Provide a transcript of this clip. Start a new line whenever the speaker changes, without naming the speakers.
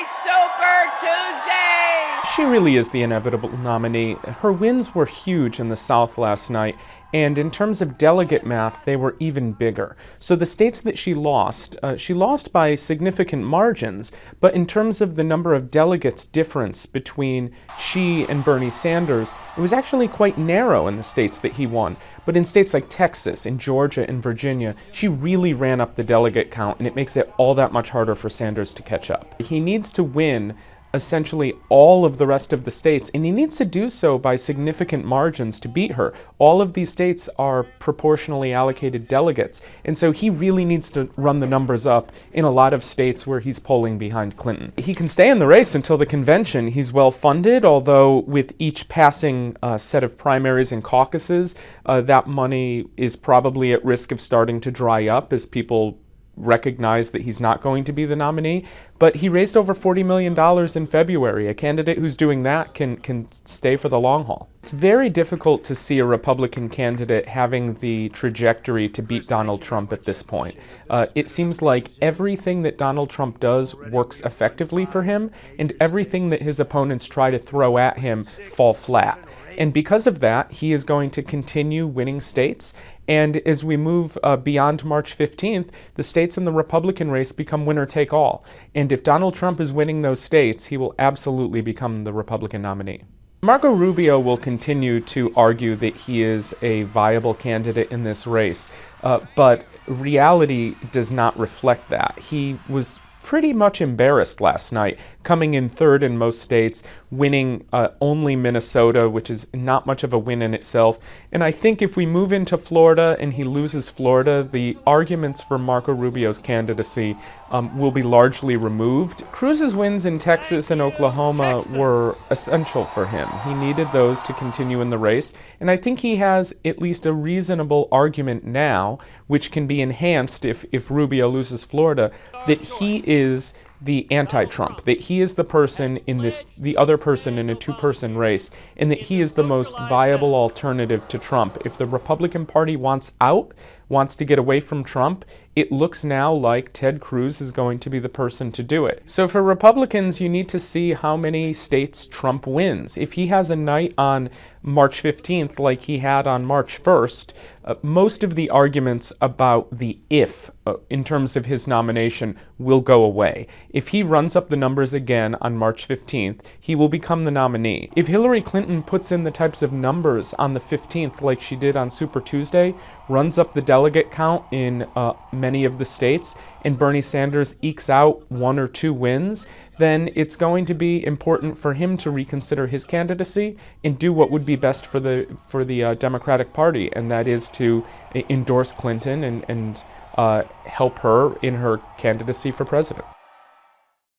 Super Tuesday!
She really is the inevitable nominee. Her wins were huge in the South last night, and in terms of delegate math, they were even bigger. So the states that she lost by significant margins, but in terms of the number of delegates difference between she and Bernie Sanders, it was actually quite narrow in the states that he won. But in states like Texas, and Georgia, and Virginia, she really ran up the delegate count, and it makes it all that much harder for Sanders to catch up. He needs to win essentially all of the rest of the states, and he needs to do so by significant margins to beat her. All of these states are proportionally allocated delegates, and so he really needs to run the numbers up in a lot of states where he's polling behind Clinton. He can stay in the race until the convention. He's well funded, although with each passing set of primaries and caucuses, that money is probably at risk of starting to dry up as people recognize that he's not going to be the nominee. But he raised over $40 million in February. A candidate who's doing that can stay for the long haul. It's very difficult to see a Republican candidate having the trajectory to beat Donald Trump at this point. It seems like everything that Donald Trump does works effectively for him, and everything that his opponents try to throw at him fall flat. And because of that, he is going to continue winning states. And as we move beyond March 15th, the states in the Republican race become winner-take-all. And if Donald Trump is winning those states, he will absolutely become the Republican nominee. Marco Rubio will continue to argue that he is a viable candidate in this race, but reality does not reflect that. He was pretty much embarrassed last night, coming in third in most states, winning only Minnesota, which is not much of a win in itself. And I think if we move into Florida and he loses Florida, the arguments for Marco Rubio's candidacy will be largely removed. Cruz's wins in Texas and Oklahoma were essential for him. He needed those to continue in the race, and I think he has at least a reasonable argument now, which can be enhanced if Rubio loses Florida, that he is the anti-Trump, that he is the person in the other person in a two-person race, and that he is the most viable alternative to Trump. If the Republican Party wants to get away from Trump, it looks now like Ted Cruz is going to be the person to do it. So for Republicans, you need to see how many states Trump wins. If he has a night on March 15th like he had on March 1st, most of the arguments about the if in terms of his nomination will go away. If he runs up the numbers again on March 15th, he will become the nominee. If Hillary Clinton puts in the types of numbers on the 15th like she did on Super Tuesday, runs up the delegate count in many of the states, and Bernie Sanders ekes out one or two wins, then it's going to be important for him to reconsider his candidacy and do what would be best for the Democratic Party, and that is to endorse Clinton and help her in her candidacy for president.